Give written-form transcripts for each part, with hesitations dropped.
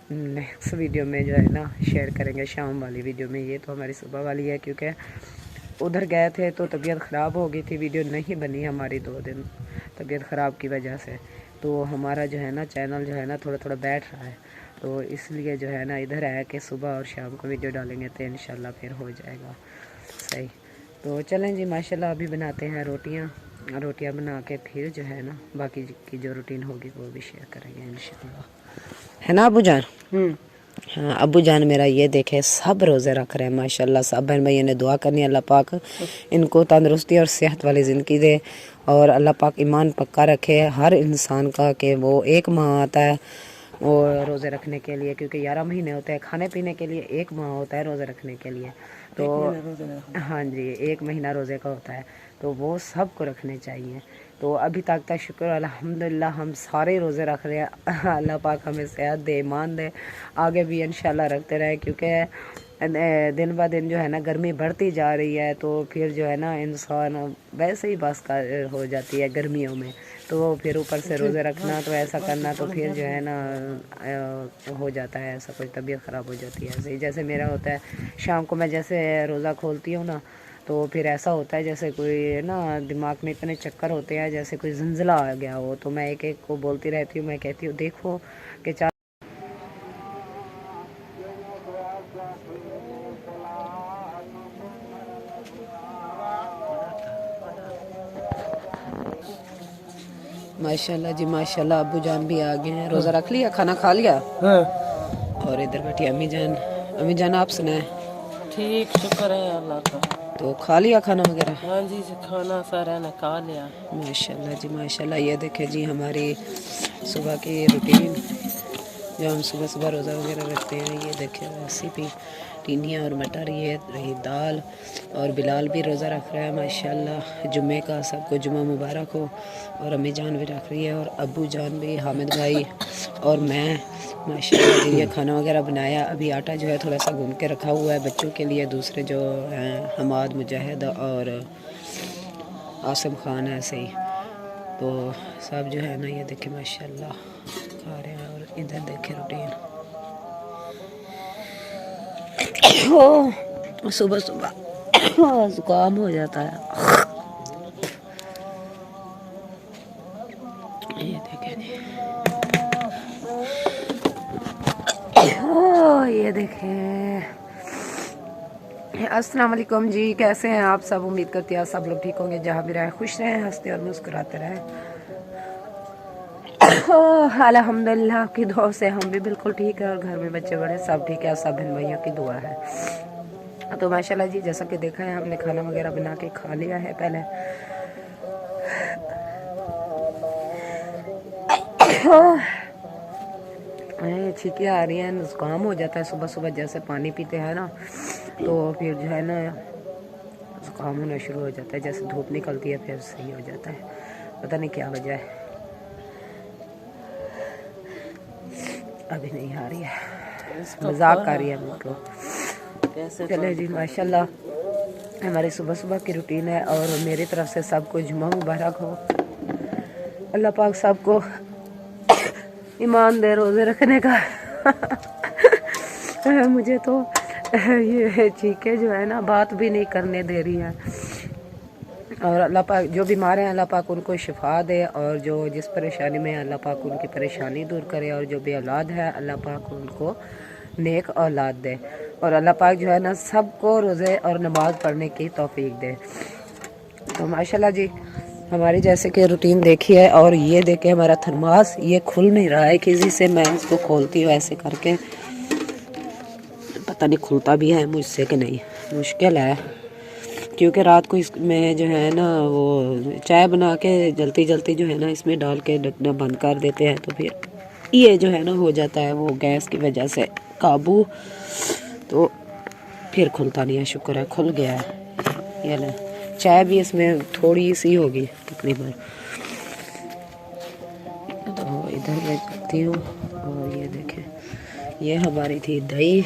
Next video میں جو ہے نا شیئر کریں گے، شام والی ویڈیو میں۔ یہ تو ہماری صبح والی ہے، کیونکہ ادھر گئے تھے تو طبیعت خراب ہو گئی تھی، ویڈیو نہیں بنی ہماری 2 دن طبیعت خراب کی وجہ سے۔ تو ہمارا جو ہے نا چینل جو ہے نا تھوڑا تھوڑا بیٹھ رہا ہے، تو اس لیے جو ہے نا ادھر ہے کہ صبح اور شام کو ویڈیو ڈالیں گے تو انشاءاللہ پھر ہو جائے گا صحیح۔ تو چلیں جی ماشاءاللہ ابھی بناتے ہیں روٹیاں بنا کے پھر جو ہے نا باقی کی جو روٹین ہوگی وہ بھی شیئر کریں گے انشاءاللہ، ہے نا ابو جان؟ ہاں ابو جان میرا یہ دیکھے سب روزے رکھ رہے ہیں ماشاءاللہ۔ سب بہن بھائیوں نے دعا کرنی ہے اللہ پاک ان کو تندرستی اور صحت والی زندگی دے، اور اللہ پاک ایمان پکا رکھے ہر انسان کا، کہ وہ 1 ماہ آتا ہے وہ روزے رکھنے کے لیے، کیونکہ 11 مہینے ہوتے ہیں کھانے پینے کے لیے، 1 ماہ ہوتا ہے روزے رکھنے کے لیے۔ تو ہاں جی 1 مہینہ روزے کا ہوتا ہے، تو وہ سب کو رکھنے چاہیے۔ تو ابھی تک شکر الحمدللہ ہم سارے روزے رکھ رہے ہیں، اللہ پاک ہمیں صحت دے، ایمان دے، آگے بھی انشاءاللہ رکھتے رہے، کیونکہ دن بہ دن جو ہے نا گرمی بڑھتی جا رہی ہے، تو پھر جو ہے نا انسان ویسے ہی بس کا ہو جاتی ہے گرمیوں میں، تو پھر اوپر سے روزے رکھنا تو ایسا کرنا تو پھر جو ہے نا ہو جاتا ہے ایسا، کوئی طبیعت خراب ہو جاتی ہے ایسے ہی۔ جیسے میرا ہوتا ہے شام کو میں جیسے روزہ کھولتی ہوں نا، تو پھر ایسا ہوتا ہے جیسے کوئی نا دماغ میں اتنے چکر ہوتے ہیں جیسے کوئی زلزلہ آ گیا ہو، تو میں ایک ایک کو بولتی رہتی ہوں، میں کہتی ہوں دیکھو کہ ماشاءاللہ جی ماشاءاللہ ابو جان بھی آ گئے ہیں، روزہ رکھ لیا، کھانا کھا لیا؟ اور ادھر بیٹھی امی جان آپ سنائیں؟ ٹھیک شکر ہے اللہ کا۔ تو کھا لیا کھانا وغیرہ؟ ہاں جی کھانا سارا نے کھا لیا۔ ماشاءاللہ جی ماشاءاللہ۔ یہ دیکھیں جی ہماری صبح کی روٹین جو ہم صبح صبح روزہ وغیرہ رکھتے ہیں، یہ دیکھیں ریسیپی ٹینڈیاں اور مٹر، یہ رہی دال، اور بلال بھی روزہ رکھ رہا ہے ماشاءاللہ جمعے کا، سب کو جمعہ مبارک ہو۔ اور امی جان بھی رکھ رہی ہے، اور ابو جان بھی، حامد بھائی اور میں ماشاءاللہ جی یہ کھانا وغیرہ بنایا۔ ابھی آٹا جو ہے تھوڑا سا گھن کے رکھا ہوا ہے بچوں کے لیے، دوسرے جو ہیں حماد، مجاہد اور عاصم خان ایسے ہی، تو سب جو ہے نا یہ دیکھیں ماشاءاللہ کھا رہے ہیں۔ اور ادھر دیکھیں روٹین صبح صبح زکام ہو جاتا ہے، یہ دیکھیں جی یہ دیکھیں۔ السلام علیکم جی، کیسے ہیں آپ سب؟ امید کرتی ہیں سب لوگ ٹھیک ہوں گے، جہاں بھی رہیں خوش رہیں، ہنستے اور مسکراتے رہیں۔ الحمدللہ آپ کی دعا سے ہم بھی بالکل ٹھیک ہیں، اور گھر میں بچے بڑے سب ٹھیک ہے، سب بہن بھائیوں کی دعا ہے۔ تو ماشاءاللہ جی جیسا کہ دیکھا ہے ہم نے کھانا وغیرہ بنا کے کھا لیا ہے پہلے۔ چھینکیں آ رہی ہیں، زکام ہو جاتا ہے صبح صبح، جیسے پانی پیتے ہیں نا تو پھر جو ہے نا زکام ہونا شروع ہو جاتا ہے، جیسے دھوپ نکلتی ہے پھر صحیح ہو جاتا ہے، پتہ نہیں کیا وجہ ہے، ابھی نہیں آ رہی ہے، مذاق آ رہی ہے مجھ کو۔ چلے جی ماشاءاللہ ہماری صبح صبح کی روٹین ہے، اور میری طرف سے سب کو جمعہ مبارک ہو، اللہ پاک سب کو ایمان دے روزے رکھنے کا۔ مجھے تو یہ چیخیں جو ہے نا بات بھی نہیں کرنے دے رہی ہے، اور اللہ پاک جو بیمار ہیں اللہ پاک ان کو شفا دے، اور جو جس پریشانی میں اللہ پاک ان کی پریشانی دور کرے، اور جو بے اولاد ہے اللہ پاک ان کو نیک اولاد دے، اور اللہ پاک جو ہے نا سب کو روزے اور نماز پڑھنے کی توفیق دے۔ تو ماشاءاللہ جی ہماری جیسے کہ روٹین دیکھی ہے، اور یہ دیکھیں ہمارا تھرماس یہ کھل نہیں رہا ہے کسی سے، میں اس کو کھولتی ہوں ایسے کر کے، پتہ نہیں کھلتا بھی ہے مجھ سے کہ نہیں، مشکل ہے، کیونکہ رات کو اس میں جو ہے نا وہ چائے بنا کے جلدی جلدی جو ہے نا اس میں ڈال کے ڈھکنا بند کر دیتے ہیں، تو پھر یہ جو ہے نا ہو جاتا ہے وہ گیس کی وجہ سے قابو، تو پھر کھلتا نہیں ہے، شکر ہے کھل گیا ہے۔ یہ لیں چائے بھی اس میں تھوڑی سی ہوگی تقریباً، تو ادھر میں کرتی ہوں، اور یہ دیکھیں یہ ہماری تھی دہی،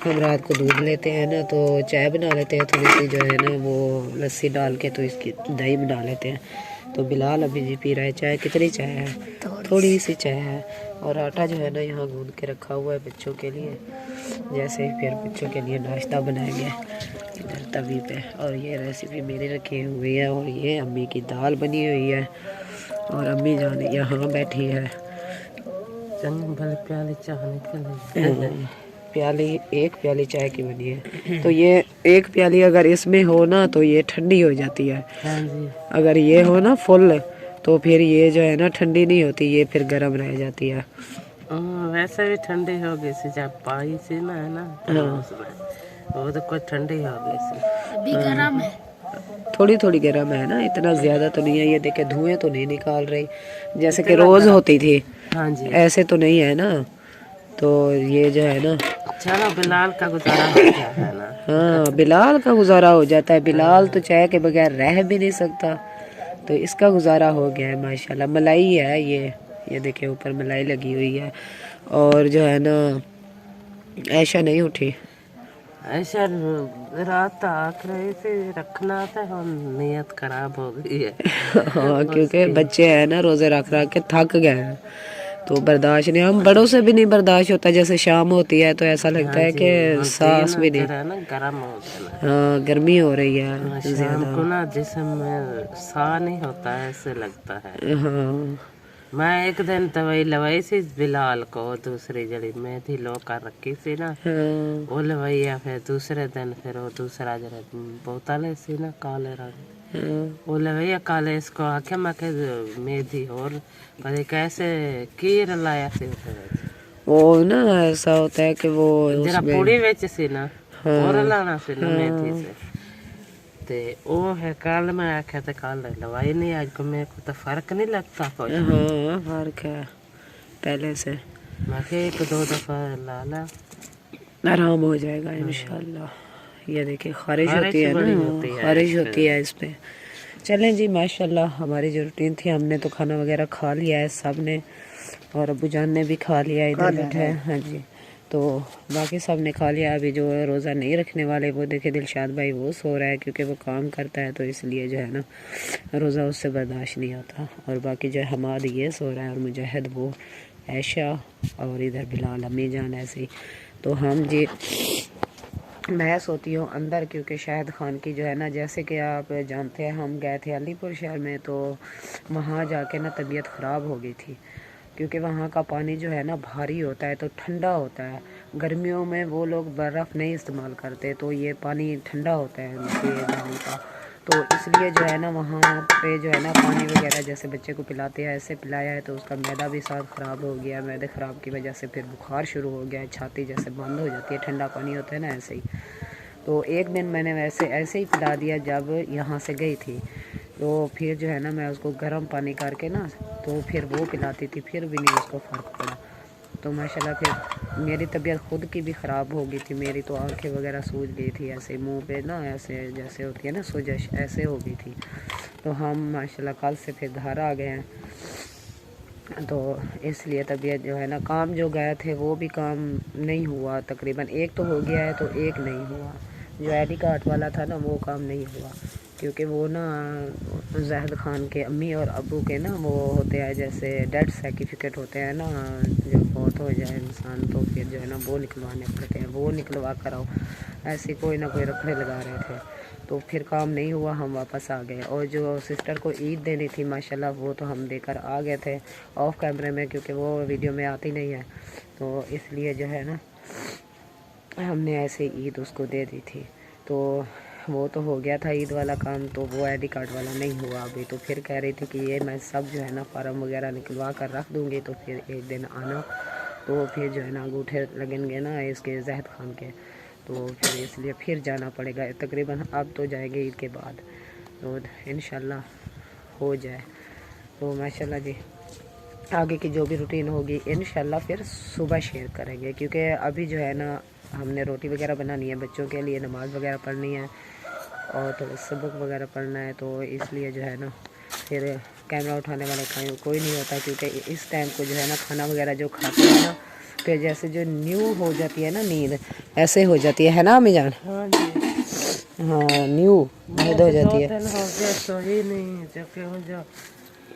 ہم رات کو دودھ لیتے ہیں نا تو چائے بنا لیتے ہیں تھوڑی سی جو ہے نا وہ لسی ڈال کے، تو اس کی دہی بنا لیتے ہیں۔ تو بلال ابھی جی پی رہا ہے چائے، کتنی چائے ہے؟ تھوڑی سی چائے ہے اور آٹا جو ہے نا یہاں گوندھ کے رکھا ہوا ہے بچوں کے لیے، جیسے پھر بچوں کے لیے ناشتہ بنائیں گے ادھر توی پہ. اور یہ ریسیپی میری رکھی ہوئی ہے اور یہ امی کی دال بنی ہوئی ہے اور امی جان یہاں بیٹھی ہے. چنگ بھلے پیالی چاہ نکل پیالی ایک پیالی چائے کی بنی ہے، تو یہ ایک پیالی اگر اس میں ہو نا تو یہ ٹھنڈی ہو جاتی ہے. ہاں جی. اگر یہ ہو نا فل تو پھر یہ جو ہے نا ٹھنڈی نہیں ہوتی، یہ پھر گرم رہ جاتی ہے. ویسے بھی ٹھنڈی ہو گئی سی جب پائی سی نا ہے نا اس میں وہ تو کوئی ٹھنڈی ہو گئی سی. ابھی گرم ہے، تھوڑی تھوڑی گرم ہے نا، اتنا زیادہ تو نہیں ہے. یہ دیکھے دھوئیں تو نہیں نکال رہی جیسے کہ روز ہوتی تھی، ہاں جی. ایسے تو نہیں ہے نا. تو یہ جو ہے نا چلو بلال کا گزارا ہو گیا ہے نا. ہاں بلال کا گزارا ہو جاتا ہے. بلال تو چائے کے بغیر رہ بھی نہیں سکتا، تو اس کا گزارا ہو گیا ہے ماشاءاللہ. ملائی ہے یہ دیکھیں اوپر ملائی لگی ہوئی ہے. اور جو ہے نا عائشہ نہیں اٹھی. ایسا رات آکھ رہی تھی رکھنا تھا، ہم نیت خراب ہو گئی ہے. ہاں کیونکہ بچے ہیں نا روزے رکھ کے تھک گئے ہیں تو برداشت نہیں. ہم بڑوں سے بھی نہیں برداشت ہوتا، جیسے شام ہوتی ہے تو ایسا لگتا ہے کہ سانس بھی نہیں. ہے نا گرم ہو گیا نا. ہاں گرمی ہو رہی ہے شام زیادہ. کو نا جسم میں سا نہیں ہوتا ہے ایسے لگتا ہے. ہاں میں ایک دن دوائی لوائی سی بلال کو، دوسری جڑی میں تھی لو کر رکھی سی نا وہ لوائی ہے. پھر دوسرے دن پھر وہ دوسرا جڑا بوتل سی نا کالے رنگ وہ لوائی کالے. اس کو آخیا میں کہ میدھی اور پتہ کیسے کی رلایا سی وہ نا ایسا ہوتا ہے کہ وہ جرا پوڑی وچ سی نا اور لانا سی نا میدھی سے. تے وہ ہے کل میں آخیا تے کل لوائی نہیں. اج کو میرے کو تو فرق نہیں لگتا کچھ. ہاں فرق ہے پہلے سے. میں کہ ایک دو دفعہ لا لا آرام ہو جائے گا انشاءاللہ. یہ دیکھیں خارش ہوتی ہے نا، بڑی ہوتی ہے خارش ہوتی ہے اس پہ. چلیں جی ماشاءاللہ ہماری جو روٹین تھی ہم نے تو کھانا وغیرہ کھا لیا ہے سب نے، اور ابو جان نے بھی کھا لیا ادھر بیٹھے ہیں. ہاں جی تو باقی سب نے کھا لیا. ابھی جو روزہ نہیں رکھنے والے وہ دیکھے دلشاد بھائی وہ سو رہا ہے کیونکہ وہ کام کرتا ہے تو اس لیے جو ہے نا روزہ اس سے برداشت نہیں ہوتا. اور باقی جو ہے حماد یہ سو رہا ہے اور مجاہد وہ عائشہ اور ادھر بلال امی جان ایسے ہی. تو ہم جی میں سوتی ہوں اندر کیونکہ شاہد خان کی جو ہے نا جیسے کہ آپ جانتے ہیں ہم گئے تھے علی پور شہر میں تو وہاں جا کے نا طبیعت خراب ہو گئی تھی کیونکہ وہاں کا پانی جو ہے نا بھاری ہوتا ہے تو ٹھنڈا ہوتا ہے. گرمیوں میں وہ لوگ برف نہیں استعمال کرتے تو یہ پانی ٹھنڈا ہوتا ہے ان کے گاؤں کا. تو اس لیے جو ہے نا وہاں پہ جو ہے نا پانی وغیرہ جیسے بچے کو پلاتے ہیں ایسے پلایا ہے تو اس کا معدہ بھی ساتھ خراب ہو گیا. معدے خراب کی وجہ سے پھر بخار شروع ہو گیا ہے، چھاتی جیسے بند ہو جاتی ہے، ٹھنڈا پانی ہوتا ہے نا ایسے ہی. تو ایک دن میں نے ایسے ہی پلا دیا جب یہاں سے گئی تھی. تو پھر جو ہے نا میں اس کو گرم پانی کر کے نا تو پھر وہ پلاتی تھی، پھر بھی نہیں اس کو فرق پڑا. تو ماشاءاللہ پھر میری طبیعت خود کی بھی خراب ہو گئی تھی. میری تو آنکھیں وغیرہ سوج گئی تھی، ایسے منہ پہ نا ایسے جیسے ہوتی ہے نا سوجش ایسے ہو گئی تھی. تو ہم ماشاءاللہ کل سے پھر گھر آ گئے ہیں. تو اس لیے طبیعت جو ہے نا کام جو گئے تھے وہ بھی کام نہیں ہوا. تقریباً ایک تو ہو گیا ہے تو ایک نہیں ہوا. جو آئی ڈی کارڈ والا تھا نا وہ کام نہیں ہوا کیونکہ وہ نا زاہد خان کے امی اور ابو کے نا وہ ہوتے ہیں جیسے ڈیتھ سرٹیفکیٹ ہوتے ہیں نا، جب فوت ہو جائے انسان تو پھر جو ہے نا وہ نکلوانے پڑتے ہیں. وہ نکلوا کر آؤ ایسے کوئی نہ کوئی رکھڑے لگا رہے تھے تو پھر کام نہیں ہوا. ہم واپس آ گئے. اور جو سسٹر کو عید دینی تھی ماشاءاللہ وہ تو ہم دے کر آ گئے تھے آف کیمرے میں کیونکہ وہ ویڈیو میں آتی نہیں ہے. تو اس لیے جو ہے نا ہم نے ایسے عید اس کو دے دی تھی. تو وہ تو ہو گیا تھا عید والا کام، تو وہ آئی ڈی کارڈ والا نہیں ہوا ابھی. تو پھر کہہ رہی تھی کہ یہ میں سب جو ہے نا فارم وغیرہ نکلوا کر رکھ دوں گی تو پھر ایک دن آنا تو پھر جو ہے نا انگوٹھے لگیں گے نا اس کے زاہد خان کے، تو پھر اس لیے پھر جانا پڑے گا. تقریباً اب تو جائیں گے عید کے بعد تو انشاءاللہ ہو جائے. تو ماشاءاللہ جی آگے کی جو بھی روٹین ہوگی انشاءاللہ پھر صبح شیئر کریں گے کیونکہ ابھی جو ہے نا ہم نے روٹی وغیرہ بنانی ہے بچوں کے لیے، نماز وغیرہ پڑھنی ہے اور تھوڑا سبق وغیرہ پڑھنا ہے. تو اس لیے جو ہے نا پھر کیمرہ اٹھانے والا کوئی نہیں ہوتا کیونکہ اس ٹائم کو جو ہے نا کھانا وغیرہ جو کھاتے ہیں نا پھر جیسے جو نیو ہو جاتی ہے نا نیند ایسے ہو جاتی ہے نا امی جان؟ ہاں جی ہاں نیو نیند ہو جاتی ہے. 2 دن ہو گیا سوئی نہیں جو کہ جو